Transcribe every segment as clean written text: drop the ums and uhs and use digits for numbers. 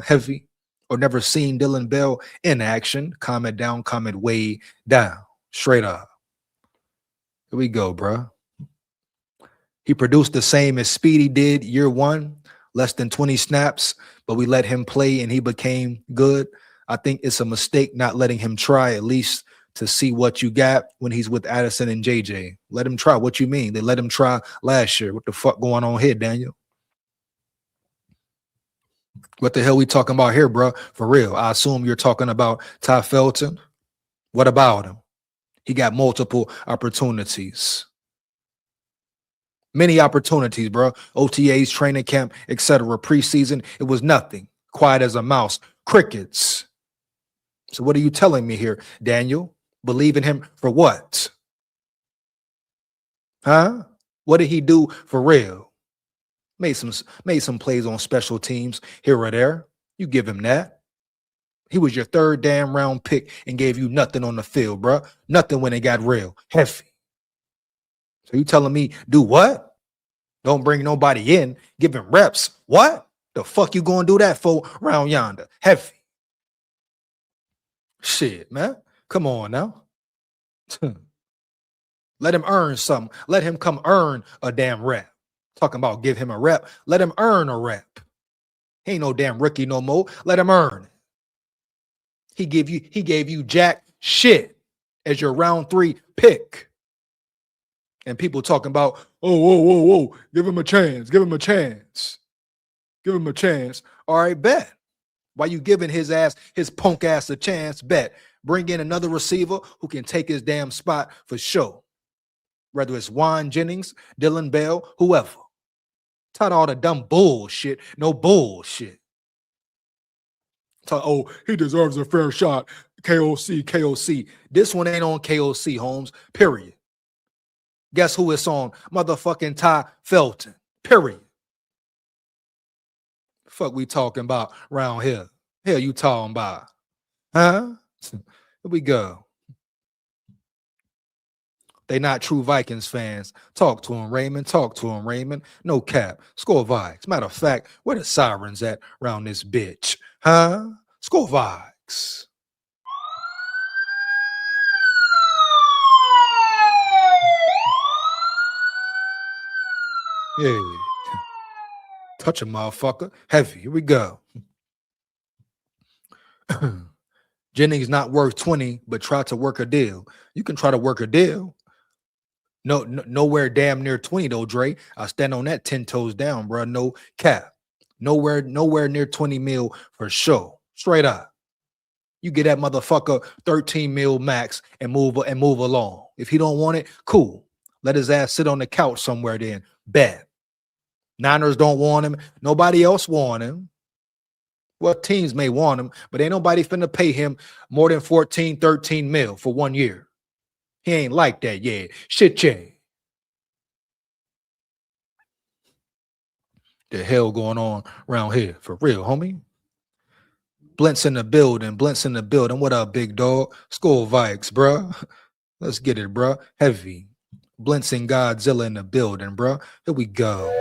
Heavy. Or never seen Dylan Bell in action? Comment down, comment way down. Straight up. Here we go, bro. He produced the same as Speedy did year one, less than 20 snaps, but we let him play and he became good. I think it's a mistake not letting him try at least to see what you got when he's with Addison and JJ. Let him try. What you mean? They let him try last year. What the fuck going on here, Daniel? What the hell we talking about here, bro? For real. I assume you're talking about Ty Felton. What about him? He got multiple opportunities. Many opportunities, bro. OTAs, training camp, etc. Preseason, it was nothing. Quiet as a mouse. Crickets. So what are you telling me here, Daniel? Believe in him for what? Huh? What did he do for real? Made some plays on special teams here or there. You give him that. He was your third damn round pick and gave you nothing on the field, bro. Nothing when it got real. Heavy. So you telling me do what? Don't bring nobody in. Give him reps. What? The fuck you gonna do that for round yonder? Heavy. Shit, man. Come on now. Let him earn something. Let him come earn a damn rep. Talking about give him a rep. Let him earn a rep. He ain't no damn rookie no more. Let him earn it. He gave you jack shit as your round 3 pick. And people talking about, whoa, give him a chance, give him a chance. Give him a chance. All right, bet. Why you giving his punk ass a chance? Bet. Bring in another receiver who can take his damn spot for sure. Whether it's Jauan Jennings, Dylan Bell, whoever. Tired of all the dumb bullshit. No bullshit. Oh, he deserves a fair shot. KOC. This one ain't on KOC, Holmes. Period. Guess who it's on? Motherfucking Ty Felton. Period. Fuck we talking about around here? Hell you talking about? Huh? Here we go. They not true Vikings fans. Talk to him, Raymond. Talk to him, Raymond. No cap. SKOL Vikes. Matter of fact, where the sirens at around this bitch? Huh? SKOL Vikes. Yeah. Touch a motherfucker. Heavy. Here we go. Jennings not worth 20, but try to work a deal. You can try to work a deal. No, nowhere damn near 20 though, Dre. I stand on that 10 toes down, bro. No cap. Nowhere near 20 mil for sure. Straight up. You get that motherfucker 13 mil max and move along. If he don't want it, cool. Let his ass sit on the couch somewhere then. Bet. Niners don't want him. Nobody else want him. Well, teams may want him, but ain't nobody finna pay him more than 14, 13 mil for 1 year. He ain't like that, yeah. Shit, yeah. The hell going on around here? For real, homie. Blintz in the building. What up, big dog? SKOL Vikes, bro. Let's get it, bro. Heavy. Blintz and Godzilla in the building, bro. Here we go.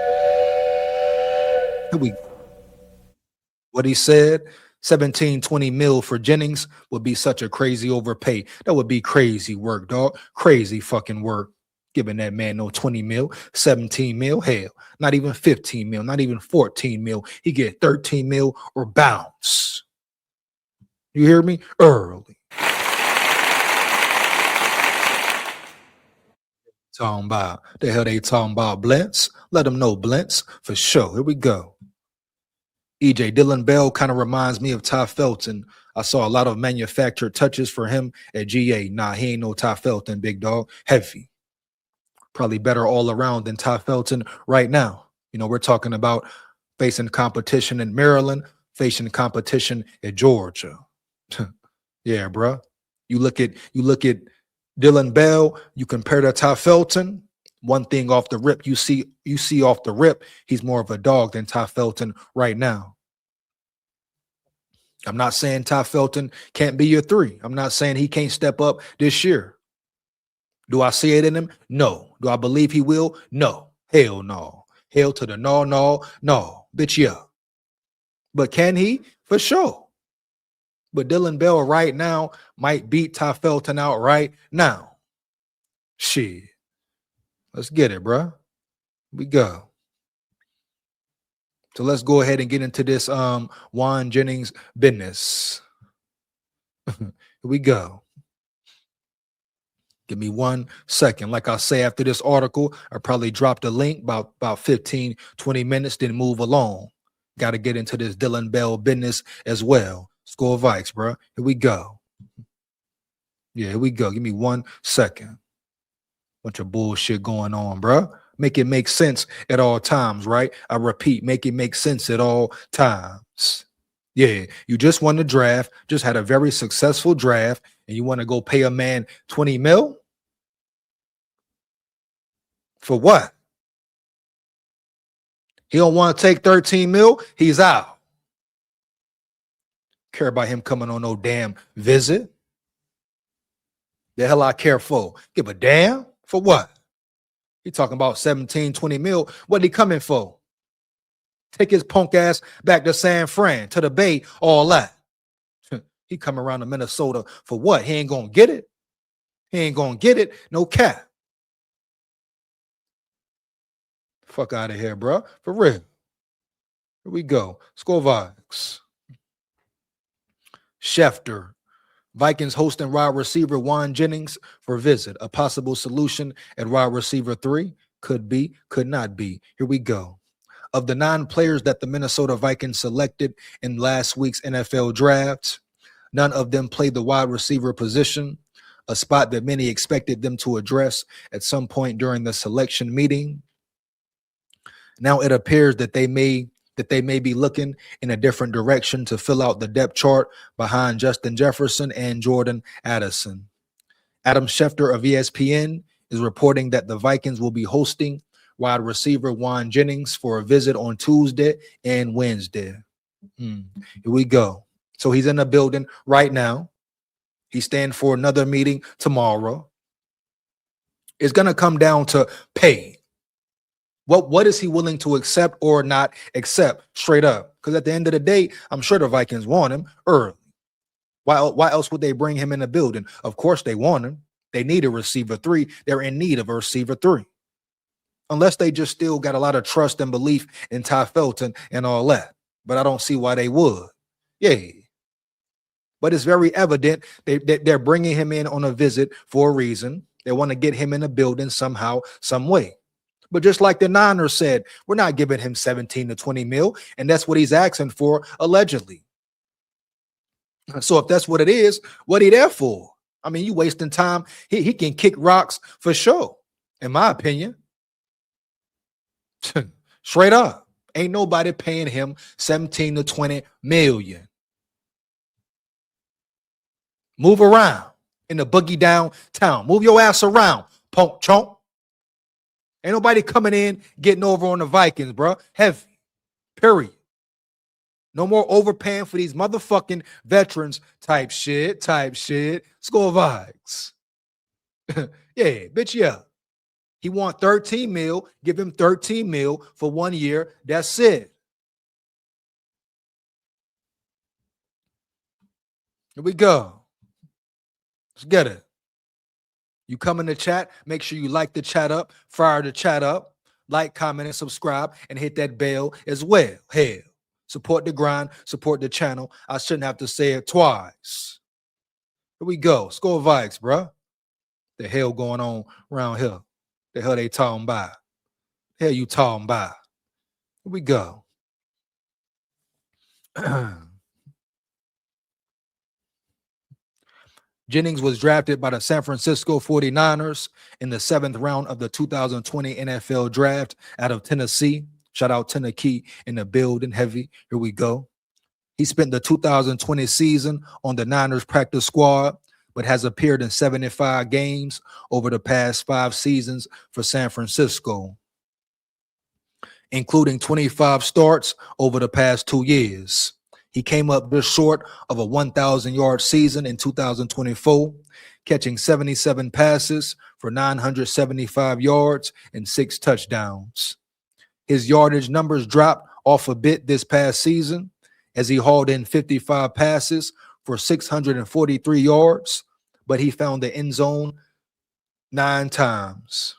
What he said, 17, 20 mil for Jennings would be such a crazy overpay. That would be crazy work, dog. Crazy fucking work. Giving that man no 20 mil, 17 mil, hell, not even 15 mil, not even 14 mil. He get 13 mil or bounce. You hear me? Early. Talking about the hell they talking about Blintz? Let them know Blintz for sure. Here we go. EJ Dylan Bell kind of reminds me of Ty Felton. I saw a lot of manufactured touches for him at GA. Nah, he ain't no Ty Felton, big dog. Heavy. Probably better all around than Ty Felton right now. You know, we're talking about facing competition in Maryland, facing competition at Georgia. Yeah, bro. You look at Dylan Bell, you compare to Ty Felton. One thing off the rip, you see off the rip, he's more of a dog than Ty Felton right now. I'm not saying Ty Felton can't be your 3. I'm not saying he can't step up this year. Do I see it in him? No. Do I believe he will? No. Hell no. Hell to the no. Bitch, yeah. But can he? For sure. But Dylan Bell right now might beat Ty Felton out right now. Shit. Let's get it, bro. We go. So let's go ahead and get into this Jauan Jennings business. Here we go. Give me 1 second. Like I say, after this article, I probably dropped a link about 15, 20 minutes, then move along. Got to get into this Dylan Bell business as well. SKOL Vikes, bro. Here we go. Yeah, here we go. Give me 1 second. Bunch of bullshit going on, bro. Make it make sense at all times, right? I repeat, make it make sense at all times. Yeah, you just won the draft, just had a very successful draft, and you want to go pay a man 20 mil? For what? He don't want to take 13 mil? He's out. Care about him coming on no damn visit? The hell I care for? Give a damn? For what? He talking about 17, 20 mil. What he coming for? Take his punk ass back to San Fran, to the Bay, all that. He come around to Minnesota for what? He ain't gonna get it. He ain't gonna get it. No cap. Fuck out of here, bro. For real. Here we go. SKOL Vikes. Schefter. Vikings hosting wide receiver Jauan Jennings for visit. A possible solution at wide receiver 3. Could be, could not be. Here we go. Of the 9 players that the Minnesota Vikings selected in last week's NFL draft, none of them played the wide receiver position, a spot that many expected them to address at some point during the selection meeting. Now it appears that they may be looking in a different direction to fill out the depth chart behind Justin Jefferson and Jordan Addison. Adam Schefter of ESPN is reporting that the Vikings will be hosting wide receiver Jauan Jennings for a visit on Tuesday and Wednesday. Here we go. So he's in the building right now. He's staying for another meeting tomorrow. It's going to come down to pay. What is he willing to accept or not accept straight up? Because at the end of the day, I'm sure the Vikings want him early. Why else would they bring him in the building? Of course they want him. They need a receiver 3. They're in need of a receiver 3. Unless they just still got a lot of trust and belief in Ty Felton and all that. But I don't see why they would. Yeah. But it's very evident they're bringing him in on a visit for a reason. They want to get him in the building somehow, some way. But just like the Niners said, we're not giving him 17 to 20 mil, and that's what he's asking for, allegedly. So if that's what it is, what he there for? I mean, you wasting time. He can kick rocks for sure, in my opinion. Straight up. Ain't nobody paying him 17 to 20 million. Move around in the boogie downtown. Move your ass around, punk chunk. Ain't nobody coming in, getting over on the Vikings, bro. Heavy. Period. No more overpaying for these motherfucking veterans type shit. SKOL Vikes. Yeah, bitch, yeah. He want 13 mil. Give him 13 mil for 1 year. That's it. Here we go. Let's get it. You come in the chat, make sure you like the chat up, fire the chat up, like, comment, and subscribe, and hit that bell as well. Hell, support the grind, support the channel. I shouldn't have to say it twice. Here we go. SKOL Vikes, bro. The hell going on around here? The hell they talking about? The hell you talking about? Here we go. Jennings was drafted by the San Francisco 49ers in the 7th round of the 2020 NFL Draft out of Tennessee. Shout out Tennessee in the building, heavy. Here we go. He spent the 2020 season on the Niners practice squad, but has appeared in 75 games over the past 5 seasons for San Francisco, including 25 starts over the past 2 years. He came up just short of a 1,000-yard season in 2024, catching 77 passes for 975 yards and 6 touchdowns. His yardage numbers dropped off a bit this past season, as he hauled in 55 passes for 643 yards, but he found the end zone 9 times.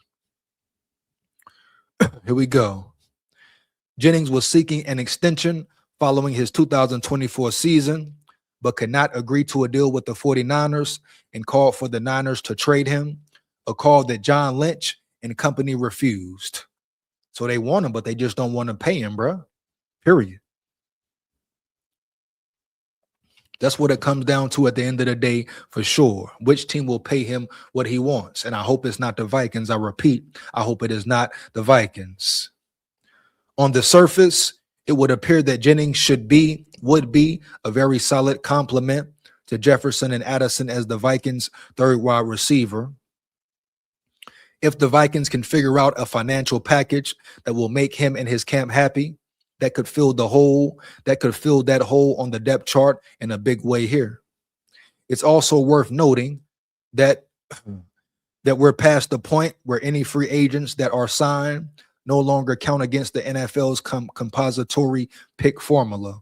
Here we go. Jennings was seeking an extension following his 2024 season, but could not agree to a deal with the 49ers and called for the Niners to trade him, a call that John Lynch and company refused. So they want him, but they just don't want to pay him, bro. Period. That's what it comes down to at the end of the day, for sure. Which team will pay him what he wants? And I hope it's not the Vikings. I repeat, I hope it is not the Vikings. On the surface, it would appear that Jennings would be a very solid complement to Jefferson and Addison as the Vikings' third wide receiver. If the Vikings can figure out a financial package that will make him and his camp happy, that could fill that hole on the depth chart in a big way here. It's also worth noting that we're past the point where any free agents that are signed no longer count against the NFL's compository pick formula,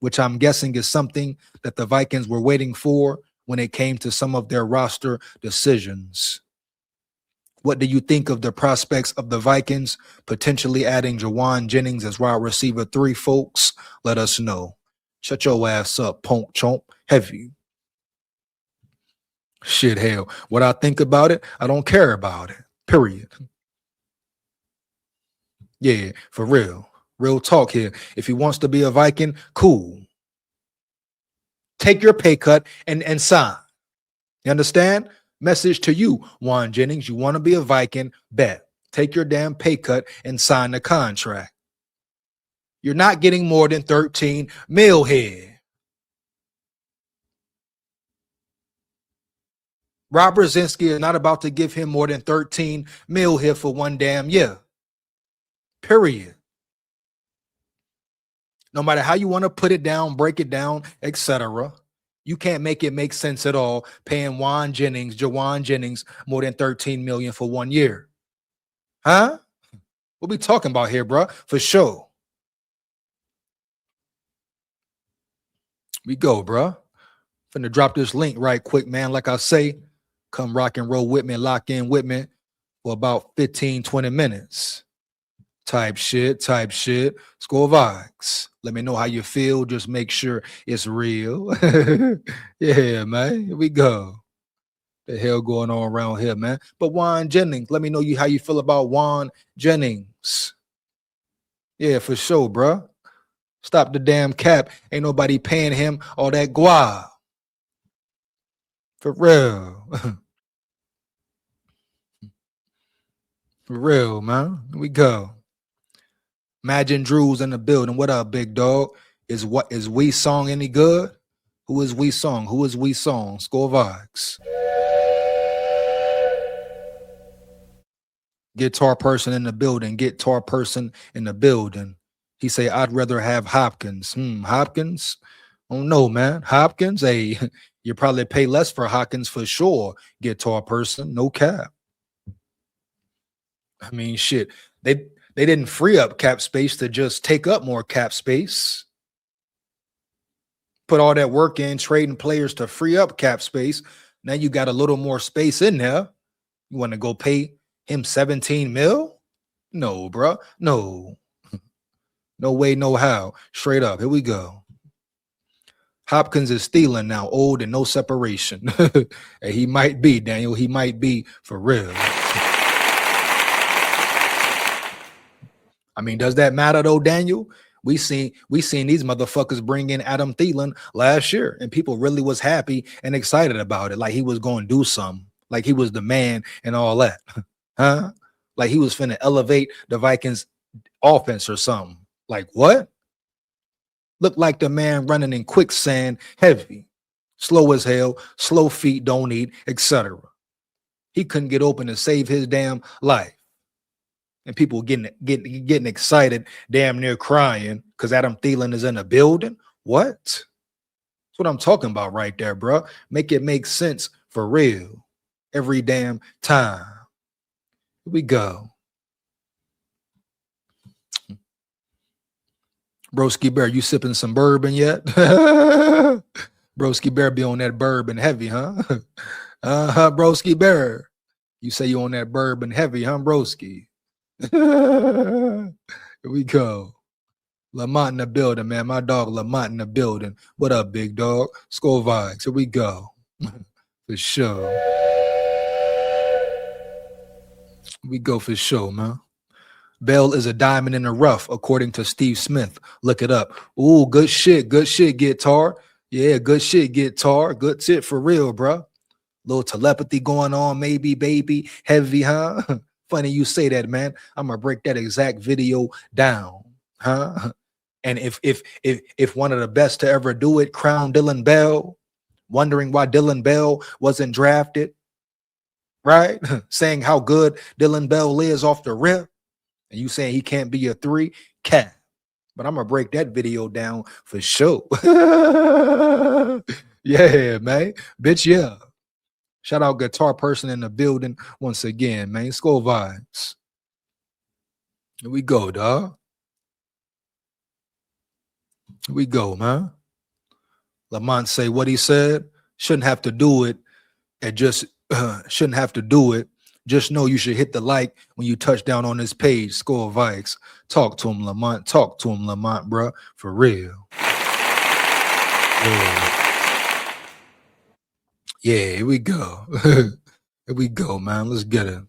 which I'm guessing is something that the Vikings were waiting for when it came to some of their roster decisions. What do you think of the prospects of the Vikings potentially adding Jauan Jennings as wide receiver 3, folks? Let us know. Shut your ass up, punk chomp. Heavy. Shit, hell. What I think about it, I don't care about it. Period. Yeah, for real. Real talk here. If he wants to be a Viking, cool. Take your pay cut and sign. You understand? Message to you, Jauan Jennings. You want to be a Viking? Bet. Take your damn pay cut and sign the contract. You're not getting more than 13 mil here. Rob Brzezinski is not about to give him more than 13 mil here for one damn year. Period. No matter how you want to put it down, break it down, etc., you can't make it make sense at all paying Jauan Jennings more than 13 million for 1 year. Huh? What we talking about here, bro? For sure. We go, bro. Finna drop this link right quick, man. Like I say, come rock and roll with me, lock in with me for about 15, 20 minutes. Type shit. SKOL VIKES. Let me know how you feel. Just make sure it's real. Yeah, man. Here we go. The hell going on around here, man? But Jauan Jennings, let me know how you feel about Jauan Jennings. Yeah, for sure, bro. Stop the damn cap. Ain't nobody paying him all that guap. For real. For real, man. Here we go. Imagine Drew's in the building. What up, big dog? Is We Song any good? Who is We Song? SKOL VIKES. Guitar person in the building. He say, I'd rather have Hopkins. Hopkins? Oh no, man. Hopkins, hey, you probably pay less for Hopkins for sure. Guitar person, no cap. I mean, shit. They didn't free up cap space to just take up more cap space. Put all that work in trading players to free up cap space. Now you got a little more space in there. You want to go pay him 17 mil? No, bro. No. No way, no how. Straight up. Here we go. Hopkins is stealing now, old and no separation. And he might be, Daniel. He might be for real. I mean, does that matter though, Daniel? We seen these motherfuckers bring in Adam Thielen last year, and people really was happy and excited about it, like he was going to do something, like he was the man and all that, huh? Like he was finna elevate the Vikings offense or something. Like what? Looked like the man running in quicksand, heavy, slow as hell, slow feet, don't eat, etc. He couldn't get open to save his damn life. And people getting excited, damn near crying because Adam Thielen is in the building. What? That's what I'm talking about right there, bro. Make it make sense for real. Every damn time. Here we go. Broski Bear, you sipping some bourbon yet? Broski Bear be on that bourbon heavy, huh? Broski Bear. You say you on that bourbon heavy, huh, Broski? Here we go. Lamont in the building, man. My dog Lamont in the building. What up, big dog? SKOL VIKES. Here we go. For sure. We go for sure, man. Bell is a diamond in the rough, according to Steve Smith. Look it up. Ooh, good shit. Good shit, guitar. Yeah, good shit, guitar. Good shit for real, bro. Little telepathy going on, maybe, baby. Heavy, huh? Funny you say that, man. I'm gonna break that exact video down, huh? And if one of the best to ever do it, crown Dylan Bell, wondering why Dylan Bell wasn't drafted, right? Saying how good Dylan Bell is off the rip, and you saying he can't be a 3, cat. But I'm gonna break that video down for sure. Yeah, man. Bitch, yeah. Shout out guitar person in the building once again, man. SKOL VIKES. Here we go, dog. Here we go, man. Lamont say what he said. Shouldn't have to do it. And just shouldn't have to do it. Just know you should hit the like when you touch down on this page. SKOL VIKES. Talk to him, Lamont. Talk to him, Lamont, bro. For real. Yeah, here we go. Here we go, man. Let's get it.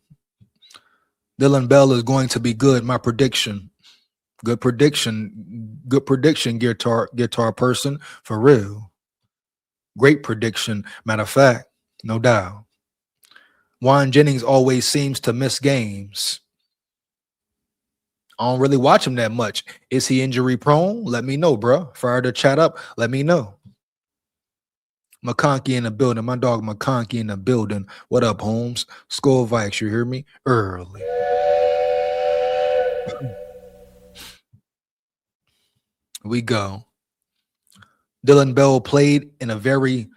Dylan Bell is going to be good. My prediction. Good prediction. Good prediction, guitar person. For real. Great prediction. Matter of fact, no doubt. Jauan Jennings always seems to miss games. I don't really watch him that much. Is he injury prone? Let me know, bro. Fire the chat up. Let me know. McConkey in the building. My dog McConkey in the building. What up, Holmes? SKOL VIKES, you hear me? Early. We go. Dylan Bell played in a very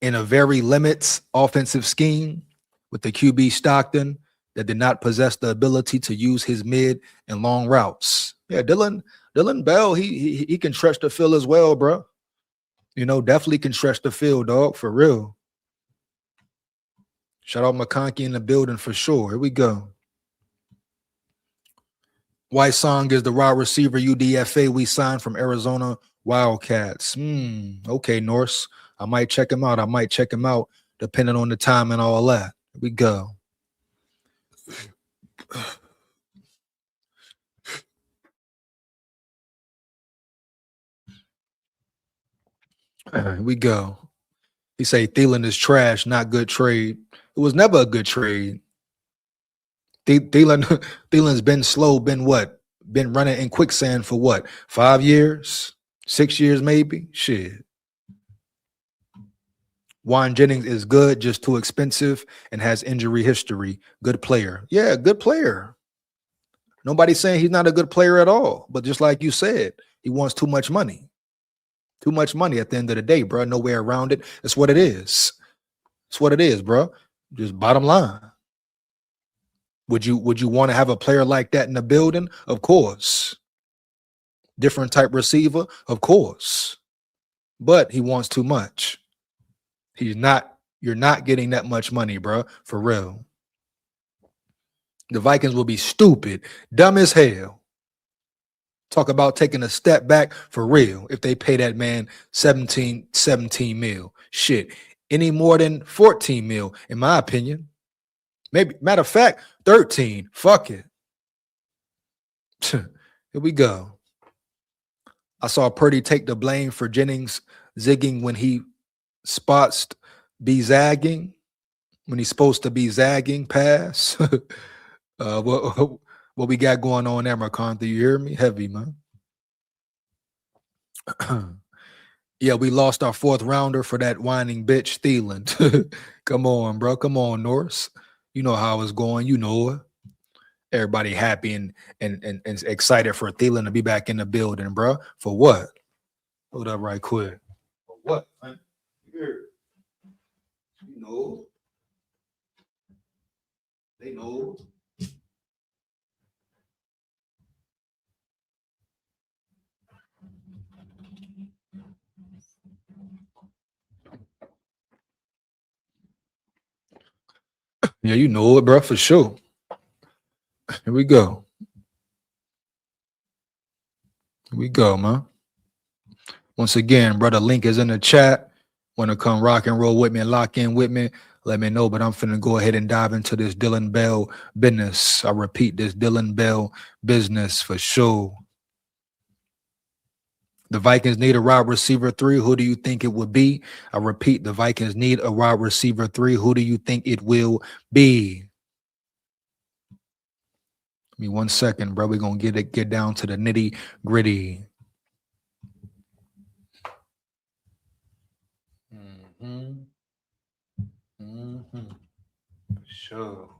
limits offensive scheme with the QB Stockton that did not possess the ability to use his mid and long routes. Yeah, Dylan Bell, he can stretch the field as well, bro. You know, definitely can stretch the field, dog, for real. Shout out McConkey in the building for sure. Here we go. White Song is the wide receiver UDFA we signed from Arizona Wildcats. Okay, Norse. I might check him out. Depending on the time and all that. Here we go. Here we go. He say Thielen is trash, not good trade. It was never a good trade. Thielen's been slow, been running in quicksand for what? 5 years? 6 years maybe? Shit. Jauan Jennings is good, just too expensive and has injury history. Good player. Yeah, good player. Nobody's saying he's not a good player at all. But just like you said, he wants too much money. Too much money at the end of the day, bro. No way around it. That's what it is. It's what it is, bro. Just bottom line. Would you want to have a player like that in the building? Of course. Different type receiver? Of course. But he wants too much. You're not getting that much money, bro. For real. The Vikings will be stupid, dumb as hell. Talk about taking a step back for real if they pay that man 17 mil. Shit. Any more than 14 mil, in my opinion. Maybe, matter of fact, 13. Fuck it. Here we go. I saw Purdy take the blame for Jennings zigging when he spots be zagging, when he's supposed to be zagging pass. What we got going on there, Marcon? Do you hear me? Heavy, man. Yeah, we lost our 4th rounder for that whining bitch Thielen. Come on, bro. Come on, Norse. You know how it's going. You know it. Everybody happy and excited for Thielen to be back in the building, bro. For what? Hold up right quick. For what, man? Here. You know. They know. Yeah, you know it, bro, for sure. Here we go. Here we go, man. Once again, brother, link is in the chat. Want to come rock and roll with me and lock in with me? Let me know. But I'm finna go ahead and dive into this Dylan Bell business. I repeat, this Dylan Bell business for sure. The Vikings need a wide receiver 3. Who do you think it would be? I repeat, the Vikings need a wide receiver 3. Who do you think it will be? Give me 1 second, bro. We're gonna get down to the nitty gritty. Mm-hmm. Mm-hmm. Sure.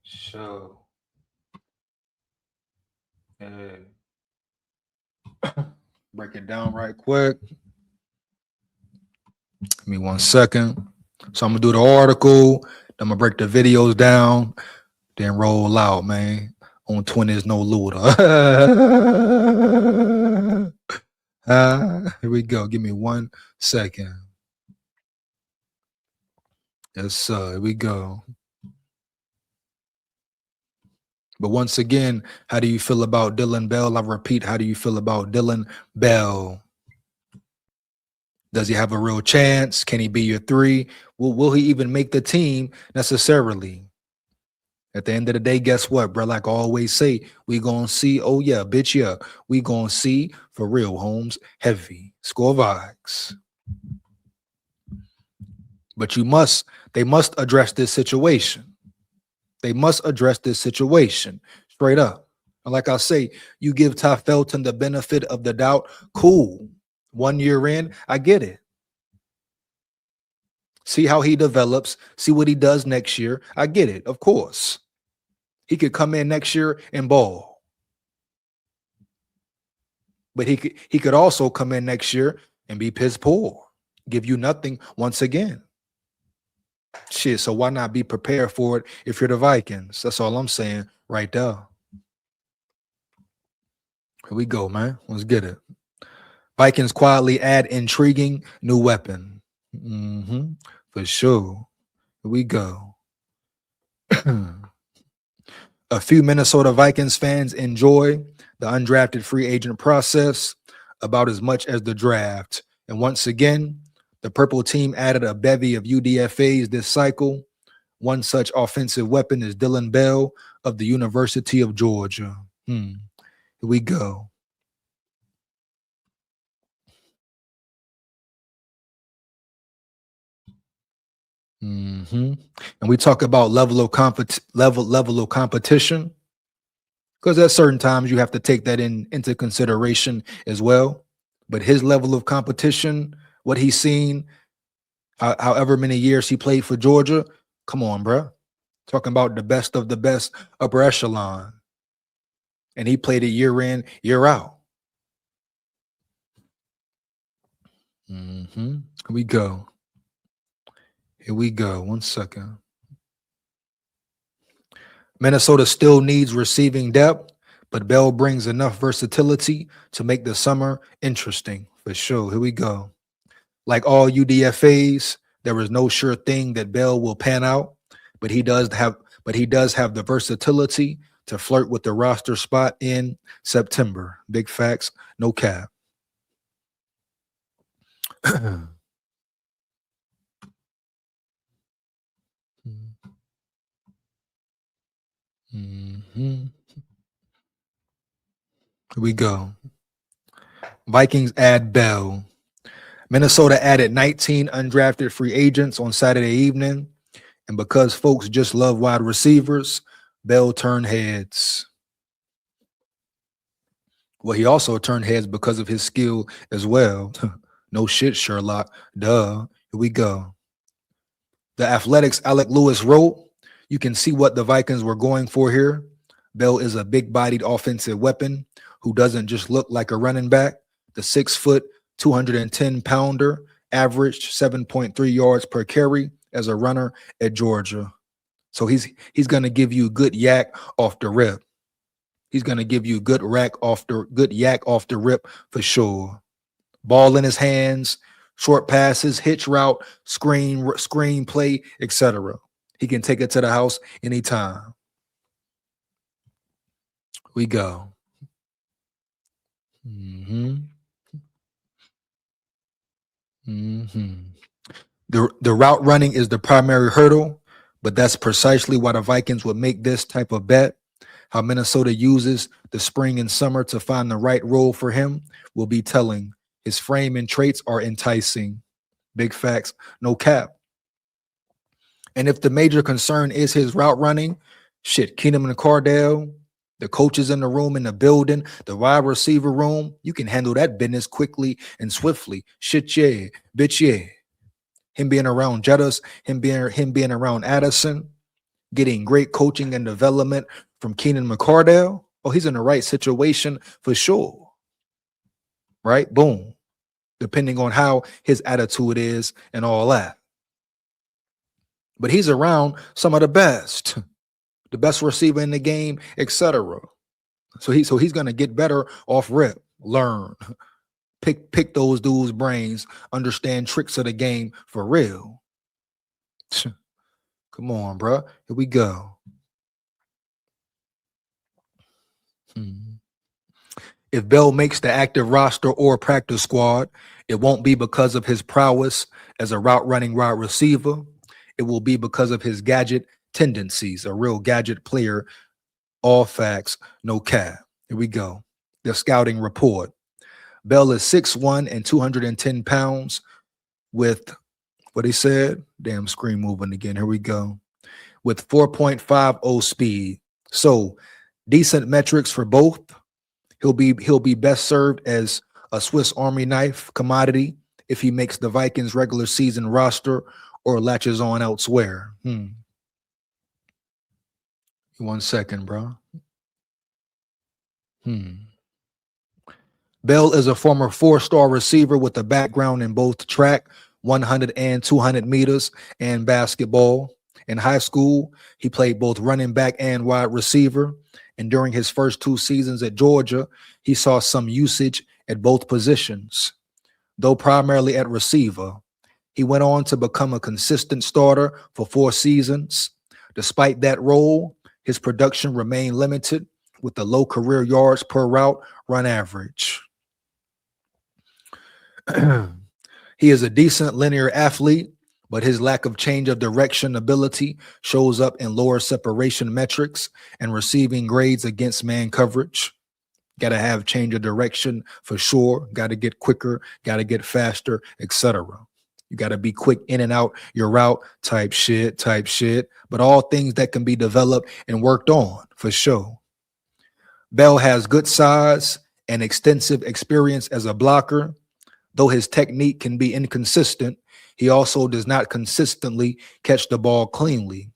Sure. Yeah. Break it down right quick. Give me 1 second. So I'm gonna do the article. I'm gonna break the videos down, then roll out, man. On twin is no looter. Here we go. Give me 1 second. Yes, sir. Here we go. But once again, how do you feel about Dylan Bell? I repeat, how do you feel about Dylan Bell? Does he have a real chance? Can he be your 3? Will he even make the team necessarily? At the end of the day, guess what, bro? Like I always say, we gonna see. Oh yeah, bitch, yeah. We gonna see for real, Holmes. Heavy SKOL VIKES. But they must address this situation. They must address this situation straight up. And like I say, you give Ty Felton the benefit of the doubt. Cool. 1 year in, I get it. See how he develops. See what he does next year. I get it, of course. He could come in next year and ball. But he could also come in next year and be piss poor. Give you nothing once again. Shit, so why not be prepared for it if you're the Vikings? That's all I'm saying right there. Here we go, man. Let's get it. Vikings quietly add intriguing new weapon. For sure. Here we go. A few Minnesota Vikings fans enjoy the undrafted free agent process about as much as the draft. And once again, the purple team added a bevy of UDFAs this cycle. One such offensive weapon is Dylan Bell of the University of Georgia. Here we go. And we talk about level of competition, because at certain times you have to take that into consideration as well. But his level of competition, what he's seen, however many years he played for Georgia, come on, bro. Talking about the best of the best upper echelon. And he played it year in, year out. Here we go. Here we go. 1 second. Minnesota still needs receiving depth, but Bell brings enough versatility to make the summer interesting for sure. Here we go. Like all UDFAs, there is no sure thing that Bell will pan out, but he does have the versatility to flirt with the roster spot in September. Big facts, no cap. Here we go. Vikings add Bell. Minnesota added 19 undrafted free agents on Saturday evening. And because folks just love wide receivers, Bell turned heads. Well, he also turned heads because of his skill as well. No shit, Sherlock. Duh. Here we go. The Athletics' Alec Lewis wrote, you can see what the Vikings were going for here. Bell is a big-bodied offensive weapon who doesn't just look like a running back. The 6-foot, 210-pounder averaged 7.3 yards per carry as a runner at Georgia. So he's going to give you good yak off the rip. He's going to give you good yak off the rip for sure. Ball in his hands, short passes, hitch route, screen play, etc. He can take it to the house anytime. We go. Mm-hmm. Mm-hmm. The route running is the primary hurdle, but that's precisely why the Vikings would make this type of bet. How Minnesota uses the spring and summer to find the right role for him will be telling. His frame and traits are enticing. Big facts, no cap. And if the major concern is his route running, shit, Keenum and Cardell, the coaches in the room, in the building, the wide receiver room, you can handle that business quickly and swiftly. Shit, yeah, bitch, yeah. Him being around Jettas, him being around Addison, getting great coaching and development from Keenan McCardell. Oh, he's in the right situation for sure. Right? Boom. Depending on how his attitude is and all that. But he's around some of the best receiver in the game, etc. So he's gonna get better off rip, learn, pick those dudes' brains, understand tricks of the game for real. Come on, bro. Here we go. If Bell makes the active roster or practice squad, it won't be because of his prowess as a route running wide receiver. It will be because of his gadget tendencies, a real gadget player. All facts, no cap. Here we go. The scouting report. Bell is 6'1" and 210 pounds with what he said. Damn screen moving again. Here we go. With 4.50 speed. So decent metrics for both. He'll be best served as a Swiss Army knife commodity if he makes the Vikings regular season roster or latches on elsewhere. 1 second, bro. Bell is a former 4-star receiver with a background in both track, 100 and 200 meters, and basketball. In high school, he played both running back and wide receiver. And during his first 2 seasons at Georgia, he saw some usage at both positions, though primarily at receiver. He went on to become a consistent starter for 4 seasons. Despite that role, his production remained limited with a low career yards per route run average. He is a decent linear athlete, but his lack of change of direction ability shows up in lower separation metrics and receiving grades against man coverage. Got to have change of direction for sure. Got to get quicker, got to get faster, etc. You got to be quick in and out your route type shit, but all things that can be developed and worked on for sure. Bell has good size and extensive experience as a blocker. Though his technique can be inconsistent, he also does not consistently catch the ball cleanly.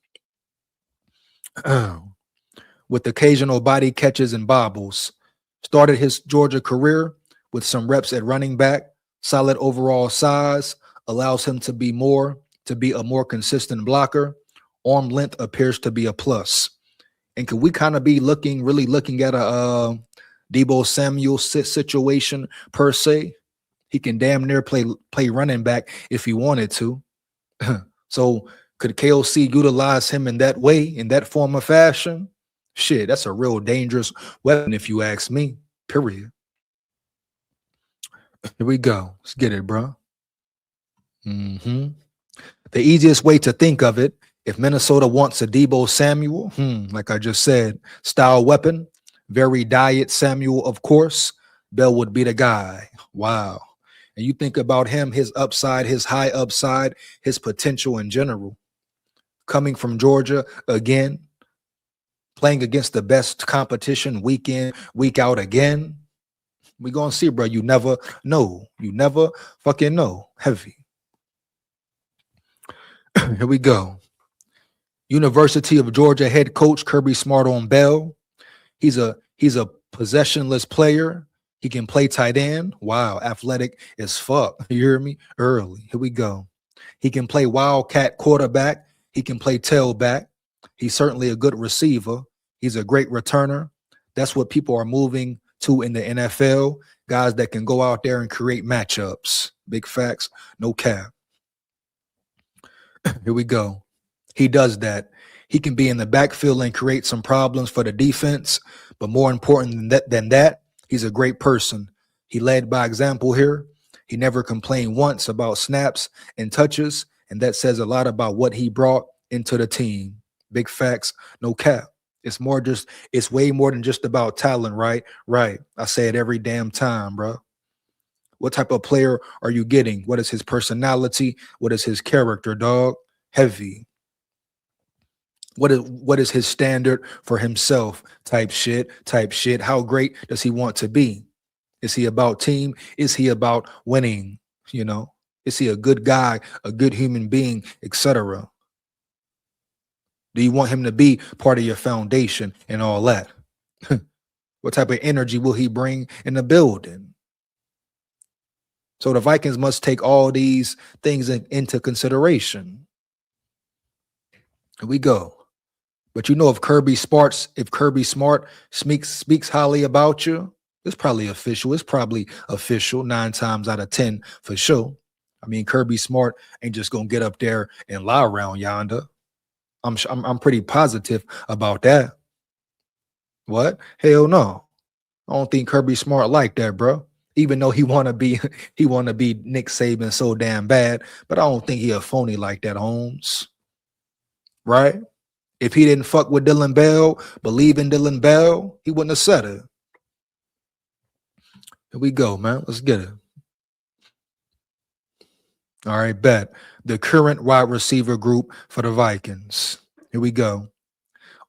With occasional body catches and bobbles. Started his Georgia career with some reps at running back. Solid overall size allows him to be a more consistent blocker. Arm length appears to be a plus. And could we kind of be really looking at a Deebo Samuel situation per se? He can damn near play running back if he wanted to. So could KOC utilize him in that way, in that form of fashion? Shit, that's a real dangerous weapon if you ask me, period. Here we go. Let's get it, bro. The easiest way to think of it, if Minnesota wants a Deebo Samuel, like I just said, style weapon, very diet Samuel, of course, Bell would be the guy. Wow. And you think about him, his upside, his high upside, his potential in general. Coming from Georgia again, playing against the best competition week in, week out again. We're going to see, bro. You never know. You never fucking know. Heavy. Here we go. University of Georgia head coach Kirby Smart on Bell. He's a possessionless player. He can play tight end. Wow, athletic as fuck. You hear me? Early. Here we go. He can play wildcat quarterback. He can play tailback. He's certainly a good receiver. He's a great returner. That's what people are moving to in the NFL. Guys that can go out there and create matchups. Big facts, no cap. Here we go. He does that. He can be in the backfield and create some problems for the defense. But more important than that, he's a great person. He led by example here. He never complained once about snaps and touches. And that says a lot about what he brought into the team. Big facts, no cap. It's way more than just about talent, right? Right. I say it every damn time, bro. What type of player are you getting? What is his personality? What is his character, dog? Heavy. What is his standard for himself? Type shit. How great does he want to be? Is he about team? Is he about winning? You know, is he a good guy, a good human being, etc.? Do you want him to be part of your foundation and all that? What type of energy will he bring in the building? So the Vikings must take all these things into consideration. Here we go. But you know, if Kirby Smart speaks highly about you, it's probably official. It's probably official 9 times out of 10 for sure. I mean, Kirby Smart ain't just gonna get up there and lie around yonder. I'm pretty positive about that. What? Hell no. I don't think Kirby Smart like that, bro. Even though he wanna be Nick Saban so damn bad, but I don't think he a phony like that, Holmes. Right? If he didn't fuck with Dylan Bell, believe in Dylan Bell, he wouldn't have said it. Here we go, man. Let's get it. All right, bet. The current wide receiver group for the Vikings. Here we go.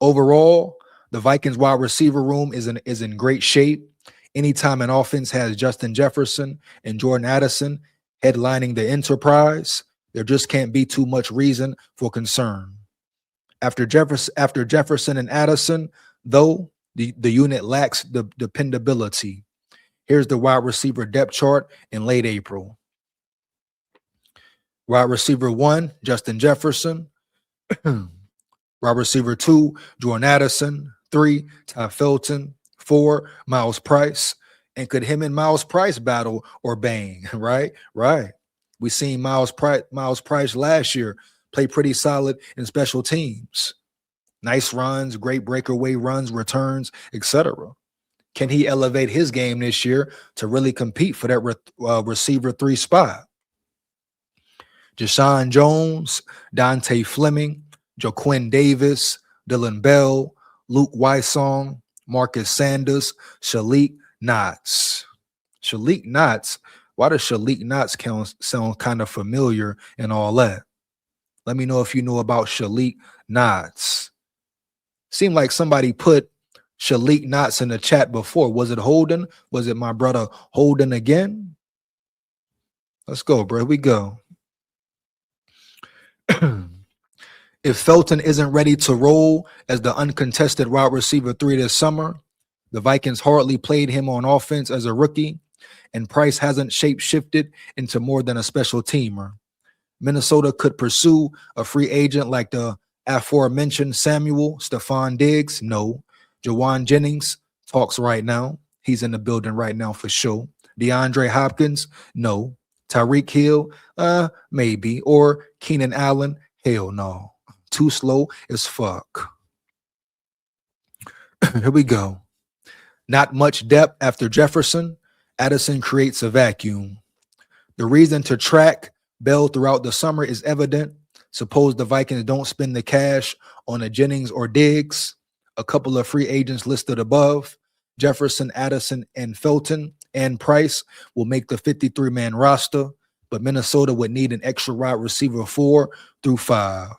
Overall, the Vikings wide receiver room is in great shape. Anytime an offense has Justin Jefferson and Jordan Addison headlining the enterprise, there just can't be too much reason for concern. After Jefferson and Addison, though, the unit lacks the dependability. Here's the wide receiver depth chart in late April. Wide receiver 1, Justin Jefferson. Wide receiver 2, Jordan Addison. 3, Ty Felton. 4, Miles Price. And could him and Miles Price battle or bang? Right? Right. We seen Miles Price last year play pretty solid in special teams. Nice runs, great breakaway runs, returns, etc. Can he elevate his game this year to really compete for that receiver 3 spot? Deshaun Jones, Dante Fleming, Jaquin Davis, Dylan Bell, Luke Weissong, Marcus Sanders, Shalik Knox. Shalik Knox. Why does Shalik Knox sound kind of familiar and all that? Let me know if you know about Shalik Knox. Seemed like somebody put Shalik Knox in the chat before. Was it Holden? Was it my brother Holden again? Let's go, bro. Here we go. If Felton isn't ready to roll as the uncontested wide receiver 3 this summer, the Vikings hardly played him on offense as a rookie, and Price hasn't shape-shifted into more than a special teamer. Minnesota could pursue a free agent like the aforementioned Stephon Diggs. No. Jauan Jennings talks right now. He's in the building right now for sure. DeAndre Hopkins. No. Tyreek Hill. Maybe. Or Keenan Allen. Hell no. Too slow as fuck. Here we go. Not much depth after Jefferson. Addison creates a vacuum. The reason to track Bell throughout the summer is evident. Suppose the Vikings don't spend the cash on a Jennings or Diggs. A couple of free agents listed above, Jefferson, Addison, and Felton and Price will make the 53-man roster, but Minnesota would need an extra wide receiver 4 through 5.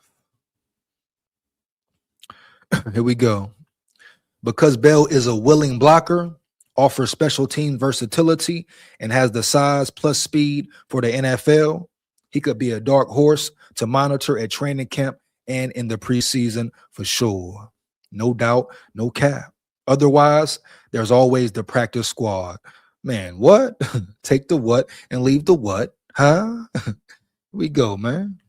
Here we go. Because Bell is a willing blocker, offers special team versatility, and has the size plus speed for the NFL, he could be a dark horse to monitor at training camp and in the preseason for sure. No doubt, no cap. Otherwise, there's always the practice squad. Man, what? Take the what and leave the what? Huh? We go, man.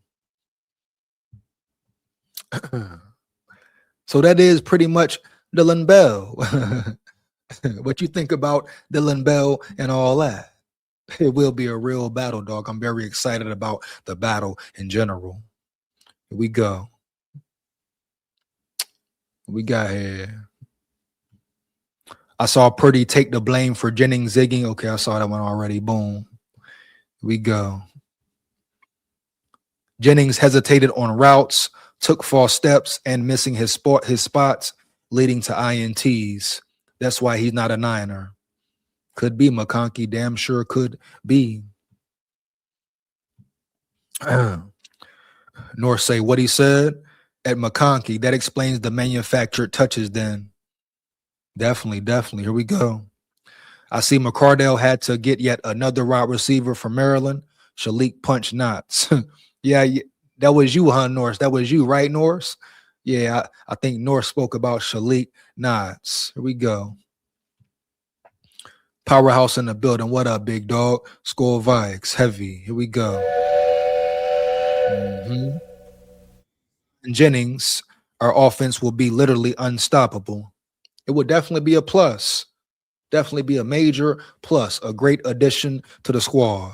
So that is pretty much Dylan Bell. What you think about Dylan Bell and all that? It will be a real battle, dog. I'm very excited about the battle in general. Here we go. We got here. I saw Purdy take the blame for Jennings zigging. Okay, I saw that one already. Boom. Here we go. Jennings hesitated on routes, took false steps, and missing his spots, leading to INTs. That's why he's not a Niner. Could be McConkey. Damn sure could be. North say what he said at McConkey. That explains the manufactured touches then. Definitely. Here we go. I see McCardell had to get yet another wide receiver from Maryland. Shalik punch knots. Yeah, that was you, huh, Norris? That was you, right, Norris? Yeah, I think Norris spoke about Shalik knots. Here we go. Powerhouse in the building. What up, big dog? SKOL Vikes. Heavy. Here we go. And Jennings, our offense will be literally unstoppable. It would definitely be a plus. Definitely be a major plus. A great addition to the squad.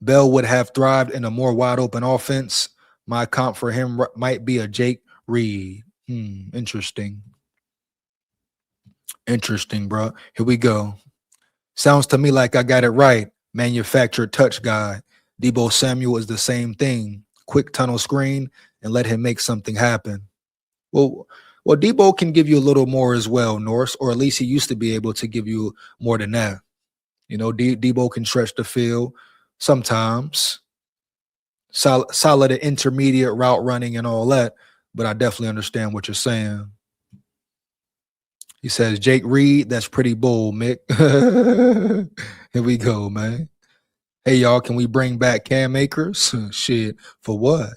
Bell would have thrived in a more wide open offense. My comp for him might be a Jake Reed. Interesting. Interesting, bro. Here we go. Sounds to me like I got it right. Manufactured touch guy. Debo Samuel is the same thing. Quick tunnel screen and let him make something happen. Well, Debo can give you a little more as well, Norris, or at least he used to be able to give you more than that. You know, Debo can stretch the field sometimes. Solid intermediate route running and all that, but I definitely understand what you're saying. He says, Jake Reed, that's pretty bold, Mick. Here we go, man. Hey, y'all, can we bring back Cam Akers? Shit, for what?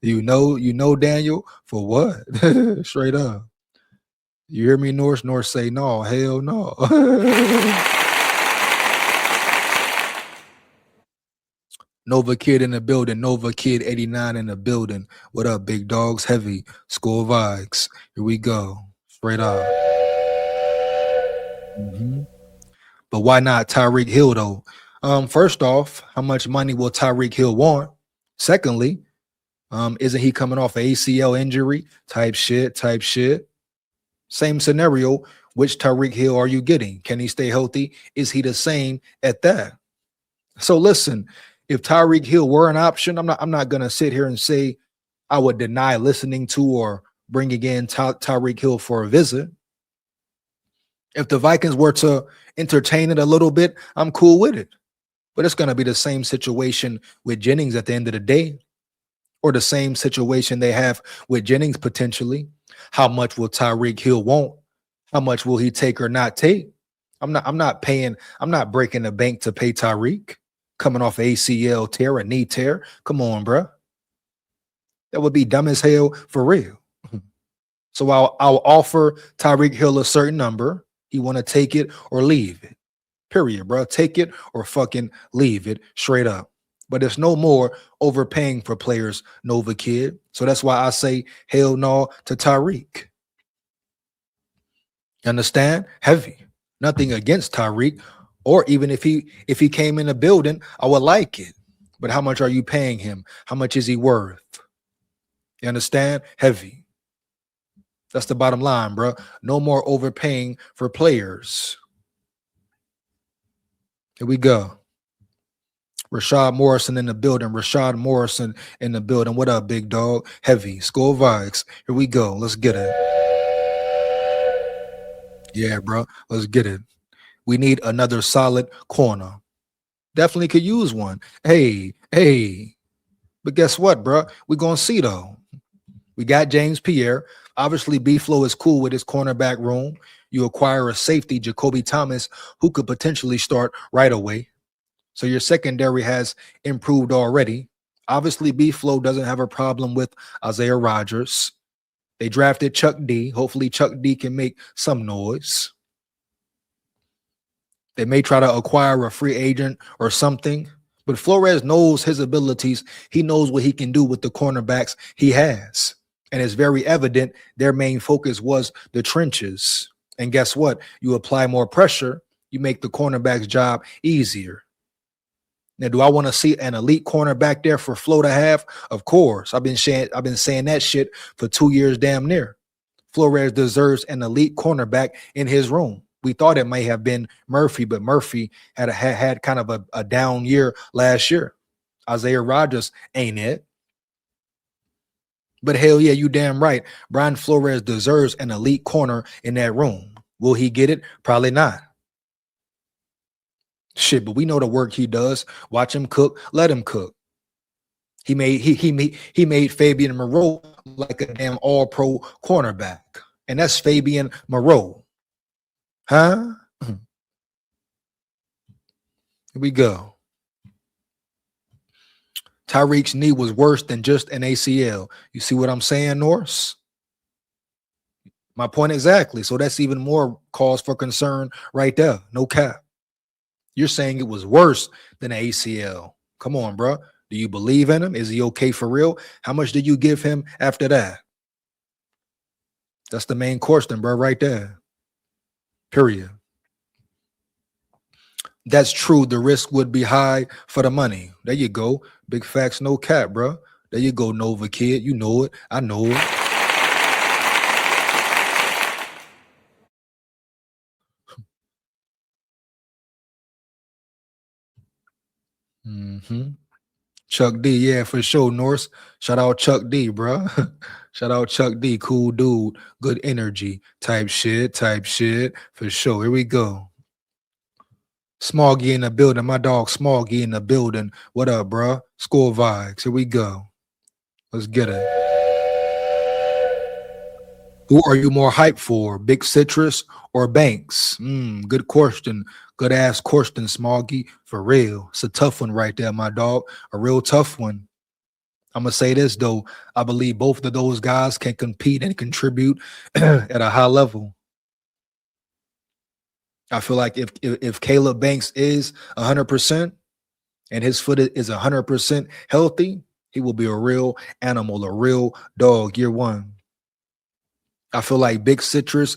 you know, Daniel, for what? Straight up. You hear me, Norris? Norris say, no, hell no. Nova Kid in the building. Nova Kid 89 in the building. What up, big dogs? Heavy. SKOL Vikes. Here we go. Straight up. But why not Tyreek Hill, though? First off, how much money will Tyreek Hill want? Secondly, isn't he coming off an ACL injury? Type shit. Same scenario. Which Tyreek Hill are you getting? Can he stay healthy? Is he the same at that? So listen, if Tyreek Hill were an option, I'm not gonna sit here and say I would deny listening to or bringing in Tyreek Hill for a visit. If the Vikings were to entertain it a little bit, I'm cool with it. But it's gonna be the same situation with Jennings at the end of the day, or the same situation they have with Jennings potentially. How much will Tyreek Hill want? How much will he take or not take? I'm not breaking the bank to pay Tyreek coming off ACL tear, a knee tear. Come on, bro. That would be dumb as hell for real. So I'll offer Tyreek Hill a certain number. He want to take it or leave it. Period, bro. Take it or fucking leave it straight up. But there's no more overpaying for players, Nova Kid. So that's why I say hell no to Tyreek. Understand? Heavy. Nothing against Tyreek. Or even if he came in the building, I would like it. But how much are you paying him? How much is he worth? You understand? Heavy. That's the bottom line, bro. No more overpaying for players. Here we go. Rashad Morrison in the building. Rashad Morrison in the building. What up, big dog? Heavy. SKOL Vikes. Here we go. Let's get it. Yeah, bro. Let's get it. We need another solid corner. Definitely could use one. Hey. But guess what, bro? We're going to see, though. We got James Pierre. Obviously, B-Flow is cool with his cornerback room. You acquire a safety, Jacoby Thomas, who could potentially start right away. So your secondary has improved already. Obviously, B-Flow doesn't have a problem with Isaiah Rodgers. They drafted Chuck D. Hopefully, Chuck D can make some noise. They may try to acquire a free agent or something. But Flores knows his abilities. He knows what he can do with the cornerbacks he has. And it's very evident their main focus was the trenches. And guess what? You apply more pressure, you make the cornerback's job easier. Now, do I want to see an elite cornerback there for Flo to have? Of course. I've been saying that shit for 2 years damn near. Flores deserves an elite cornerback in his room. We thought it may have been Murphy, but Murphy had kind of a down year last year. Isaiah Rodgers ain't it. But hell yeah, you damn right. Brian Flores deserves an elite corner in that room. Will he get it? Probably not. Shit, but we know the work he does. Watch him cook. Let him cook. He made Fabian Moreau like a damn all-pro cornerback. And that's Fabian Moreau. Huh? Here we go. Tyreek's knee was worse than just an ACL. You see what I'm saying, Norse? My point exactly. So that's even more cause for concern right there. No cap. You're saying it was worse than an ACL. Come on, bro. Do you believe in him? Is he okay for real? How much did you give him after that? That's the main question, bro, right there. Period. That's true. The risk would be high for the money. There you go. Big facts, no cap, bro. There you go, Nova kid. You know it. I know it. Chuck D, yeah, for sure, Norse. Shout out Chuck D, bro. Shout out Chuck D, cool dude, good energy, type shit, for sure. Here we go. Smoggy in the building. My dog Smoggy in the building. What up, bro? SKOL vibes. Here we go. Let's get it. Who are you more hyped for, Big Citrus or Banks? Good question. Good ass question, Smoggy. For real. It's a tough one right there, my dog. A real tough one. I'm going to say this, though. I believe both of those guys can compete and contribute at a high level. I feel like if Caleb Banks is 100% and his foot is 100% healthy, he will be a real animal, a real dog year one. I feel like Big Citrus